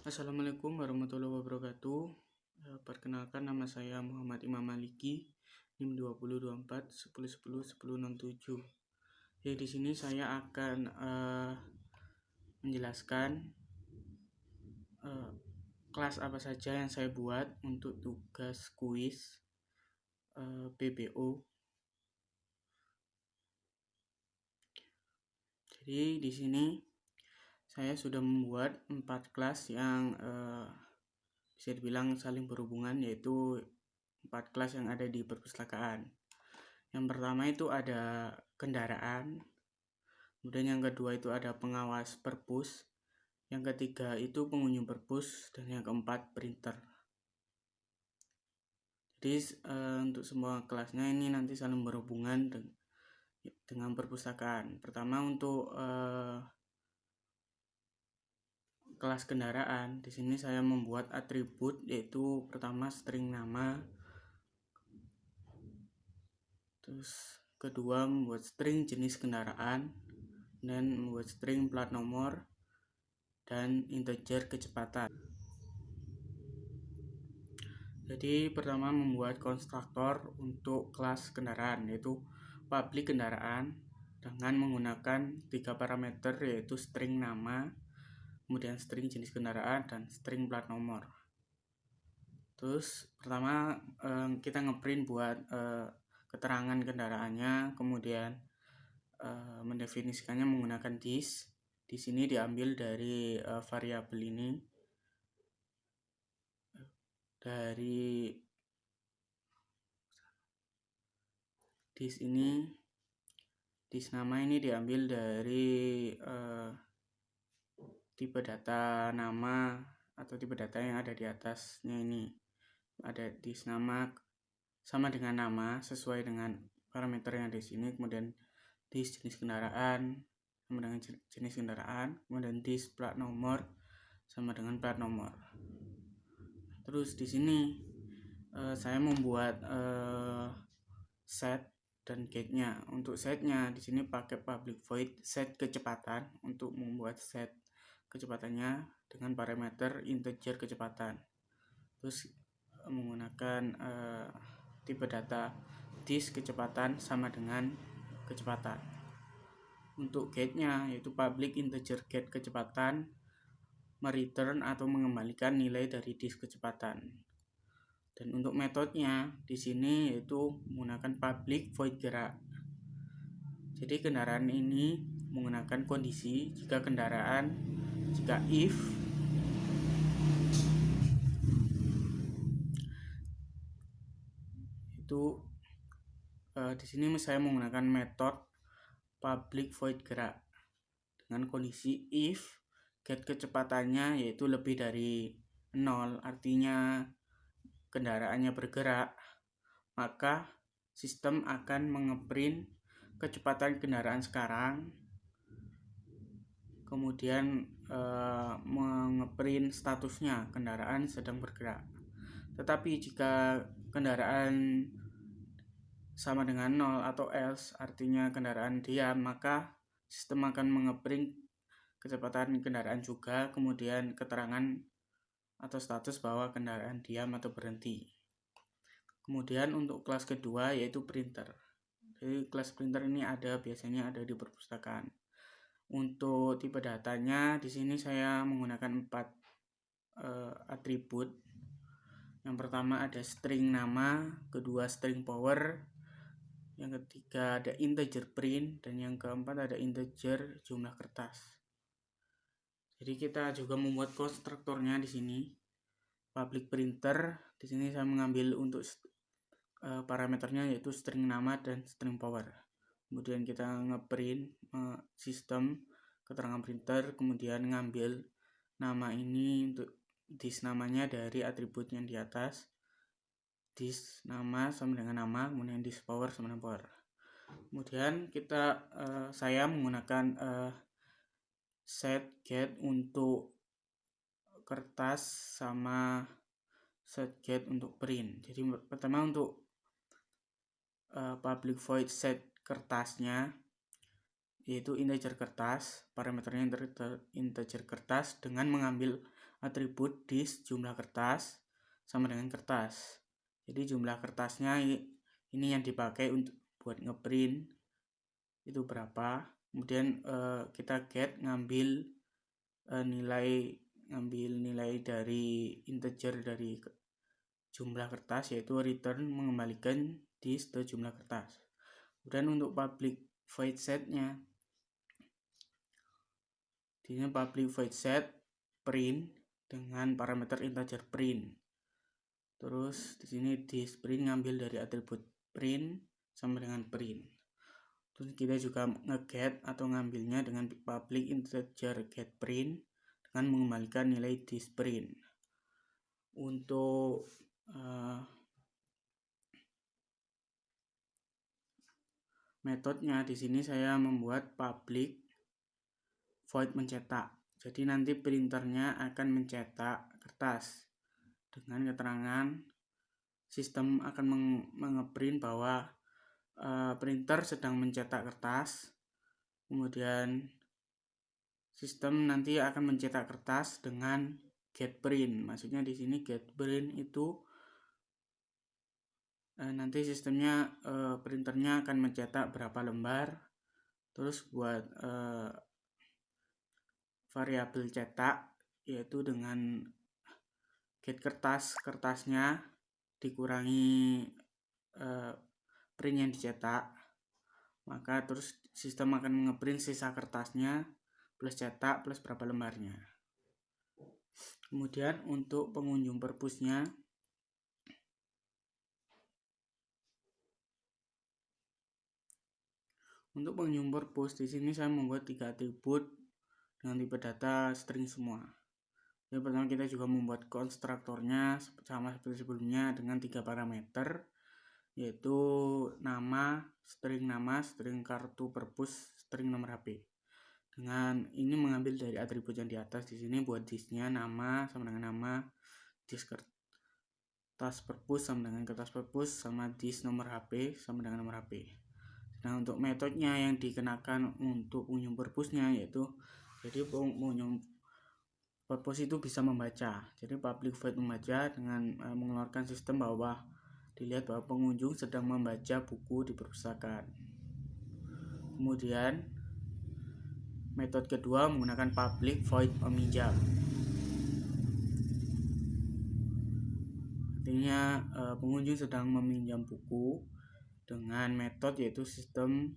Assalamualaikum warahmatullahi wabarakatuh. Perkenalkan, nama saya Muhammad Imam Maliki, NIM 2024 1010 1067. Di sini saya akan menjelaskan kelas apa saja yang saya buat untuk tugas kuis PBO. Jadi di sini saya sudah membuat 4 kelas yang bisa dibilang saling berhubungan, yaitu 4 kelas yang ada di perpustakaan. Yang pertama itu ada kendaraan, kemudian yang kedua itu ada pengawas perpus, yang ketiga itu pengunjung perpus, dan yang keempat printer. Jadi untuk semua kelasnya ini nanti saling berhubungan dengan perpustakaan. Pertama untuk kelas kendaraan, di sini saya membuat atribut, yaitu pertama string nama, terus kedua membuat string jenis kendaraan, dan membuat string plat nomor dan integer kecepatan. Jadi pertama membuat konstruktor untuk kelas kendaraan, yaitu public kendaraan, dengan menggunakan 3 parameter, yaitu string nama, kemudian string jenis kendaraan, dan string plat nomor. Terus pertama kita ngeprint buat keterangan kendaraannya, kemudian mendefinisikannya menggunakan this. Di sini diambil dari variabel ini, dari this ini. This nama ini diambil dari tipe data nama atau tipe data yang ada di atasnya ini. Ada this nama sama dengan nama sesuai dengan parameter yang ada di sini, kemudian this jenis kendaraan sama dengan jenis kendaraan, kemudian this plat nomor sama dengan plat nomor. Terus di sini saya membuat set dan get-nya. Untuk setnya di sini pakai public void set kecepatan untuk membuat set kecepatannya dengan parameter integer kecepatan. Terus menggunakan tipe data this kecepatan sama dengan kecepatan. Untuk get-nya yaitu public integer get kecepatan mereturn atau mengembalikan nilai dari this kecepatan. Dan untuk metodenya di sini yaitu menggunakan public void gerak. Jadi kendaraan ini menggunakan kondisi jika if itu di sini saya menggunakan metode public void gerak dengan kondisi if get kecepatannya yaitu lebih dari 0, artinya kendaraannya bergerak, maka sistem akan mengeprint kecepatan kendaraan sekarang, kemudian mengeprint statusnya kendaraan sedang bergerak. Tetapi jika kendaraan sama dengan 0 atau else, artinya kendaraan diam, maka sistem akan mengeprint kecepatan kendaraan juga, kemudian keterangan atau status bahwa kendaraan diam atau berhenti. Kemudian untuk kelas kedua yaitu printer. Jadi kelas printer ini biasanya ada di perpustakaan. Untuk tipe datanya di sini saya menggunakan 4 atribut. Yang pertama ada string nama, kedua string power, yang ketiga ada integer print, dan yang keempat ada integer jumlah kertas. Jadi kita juga membuat konstruktornya di sini. Public printer, di sini saya mengambil untuk parameternya yaitu string nama dan string power. Kemudian kita ngeprint sistem keterangan printer, kemudian ngambil nama ini untuk this namanya dari atribut yang di atas. This nama sama dengan nama, kemudian this power sama dengan power. Kemudian saya menggunakan set get untuk kertas sama set get untuk print. Jadi pertama untuk public void set kertasnya yaitu integer kertas, parameternya integer kertas dengan mengambil atribut disk jumlah kertas sama dengan kertas. Jadi jumlah kertasnya ini yang dipakai untuk buat ngeprint itu berapa. Kemudian kita get ngambil nilai dari integer dari jumlah kertas, yaitu return mengembalikan disk ke jumlah kertas. Kemudian untuk public void set-nya, di sini public void set print dengan parameter integer print. Terus di sini disk print ngambil dari atribut print sama dengan print. Terus kita juga ngeget atau ngambilnya dengan public integer get print dengan mengembalikan nilai disk print. Untuk metodenya di sini saya membuat public void mencetak. Jadi nanti printernya akan mencetak kertas dengan keterangan sistem akan mengeprint bahwa printer sedang mencetak kertas. Kemudian sistem nanti akan mencetak kertas dengan get print. Maksudnya di sini get print itu nanti sistemnya printernya akan mencetak berapa lembar. Terus buat variabel cetak, yaitu dengan get kertasnya dikurangi print yang dicetak, maka terus sistem akan ngeprint sisa kertasnya plus cetak plus berapa lembarnya. Kemudian untuk pengunjung purpose-nya, untuk pengunjung purpose di sini saya membuat 3 atribut dengan tipe data string semua. Yang pertama kita juga membuat konstruktornya sama seperti sebelumnya dengan 3 parameter, yaitu nama, string kartu purpose, string nomor HP. Dengan ini mengambil dari atribut yang di atas. Di sini buat disknya nama sama dengan nama, disk kertas purpose sama dengan kertas purpose, sama disk nomor HP sama dengan nomor HP. Nah, untuk metodenya yang dikenakan untuk pengunjung purpose-nya, yaitu jadi pengunjung purpose itu bisa membaca. Jadi public void membaca dengan mengeluarkan sistem bahwa dilihat bahwa pengunjung sedang membaca buku di perpustakaan. Kemudian metode kedua menggunakan public void meminjam. Artinya pengunjung sedang meminjam buku dengan metode yaitu sistem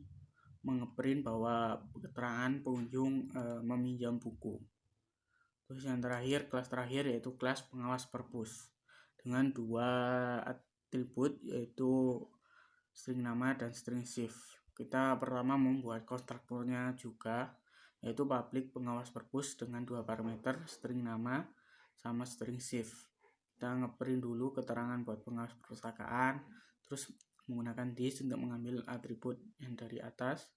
mengeprint bahwa keterangan pengunjung meminjam buku. Terus yang terakhir, kelas terakhir yaitu kelas pengawas purpose dengan 2 atribut yaitu string nama dan string shift. Kita pertama membuat konstruktornya juga, yaitu public pengawas purpose dengan 2 parameter, string nama sama string shift. Kita ngeprint dulu keterangan buat pengawas perpustakaan, terus menggunakan disk untuk mengambil atribut yang dari atas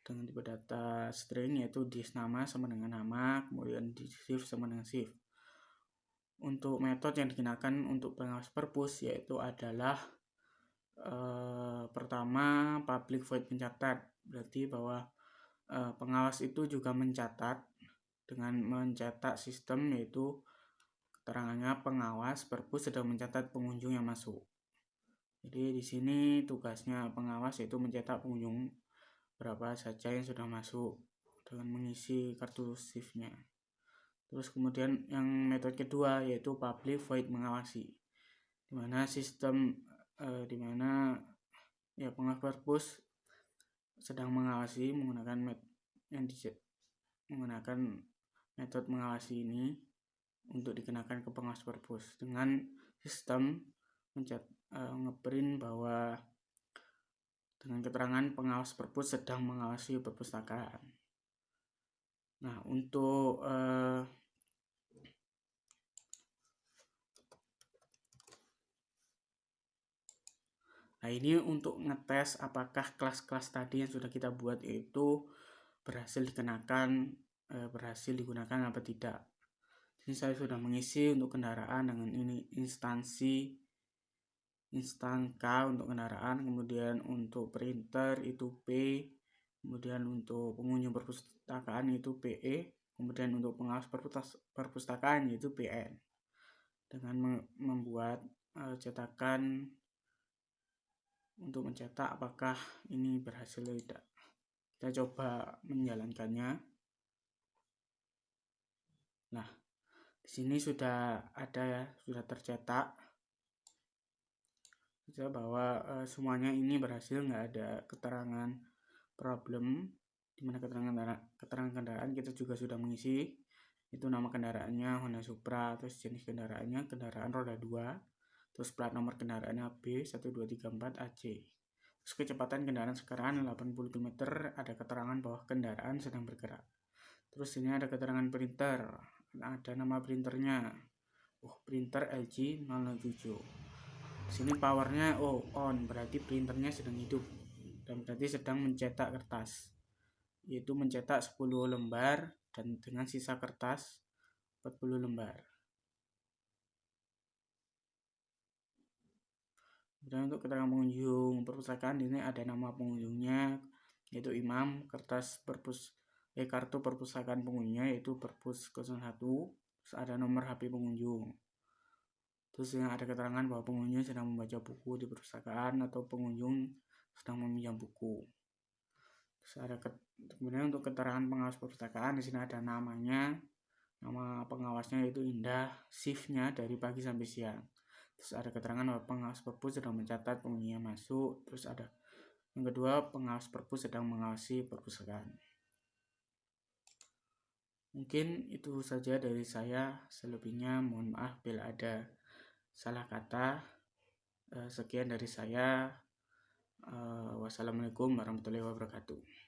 dengan tipe data string, yaitu disk nama sama dengan nama, kemudian disk shift sama dengan shift. Untuk metode yang digunakan untuk pengawas purpose yaitu adalah pertama public void mencatat, berarti bahwa pengawas itu juga mencatat dengan mencetak sistem, yaitu keterangannya pengawas purpose sedang mencatat pengunjung yang masuk. Jadi di sini tugasnya pengawas yaitu mencetak pengunjung berapa saja yang sudah masuk dengan mengisi kartu shift-nya. Terus kemudian yang metode kedua yaitu public void mengawasi, dimana sistem dimana ya pengawas purpose sedang mengawasi menggunakan metode mengawasi ini untuk dikenakan ke pengawas purpose dengan sistem ngeprint bahwa dengan keterangan pengawas purpose sedang mengawasi perpustakaan. Nah, untuk ini untuk ngetes apakah kelas-kelas tadi yang sudah kita buat itu berhasil digunakan apa tidak. Jadi saya sudah mengisi untuk kendaraan dengan ini instan K untuk kendaraan, kemudian untuk printer itu P, kemudian untuk pengunjung perpustakaan itu PE, Kemudian untuk pengawas perpustakaan yaitu PN, dengan membuat cetakan untuk mencetak apakah ini berhasil atau tidak. Kita coba menjalankannya. Nah, di sini sudah ada ya, sudah tercetak bahwa semuanya ini berhasil, nggak ada keterangan problem. Dimana keterangan kendaraan kita juga sudah mengisi, itu nama kendaraannya Honda Supra, terus jenis kendaraannya kendaraan roda 2, terus plat nomor kendaraannya B1234AC, terus kecepatan kendaraan sekarang 80 km, ada keterangan bahwa kendaraan sedang bergerak. Terus ini ada keterangan printer, ada nama printernya, printer LG 007. Sini powernya on, berarti printernya sedang hidup dan berarti sedang mencetak kertas, yaitu mencetak 10 lembar dan dengan sisa kertas 40 lembar. Kemudian untuk keterangan pengunjung perpustakaan, ini ada nama pengunjungnya yaitu Imam, kartu perpustakaan pengunjungnya yaitu Perpus 01, terus ada nomor HP pengunjung. Terus yang ada keterangan bahwa pengunjung sedang membaca buku di perpustakaan atau pengunjung sedang meminjam buku. Terus ada kemudian untuk keterangan pengawas perpustakaan, di sini ada namanya, nama pengawasnya yaitu Indah, shiftnya dari pagi sampai siang. Terus ada keterangan bahwa pengawas perpus sedang mencatat pengunjung yang masuk. Terus ada yang kedua, pengawas perpus sedang mengawasi perpustakaan. Mungkin itu saja dari saya, selebihnya mohon maaf bila ada salah kata. Sekian dari saya. Wassalamualaikum warahmatullahi wabarakatuh.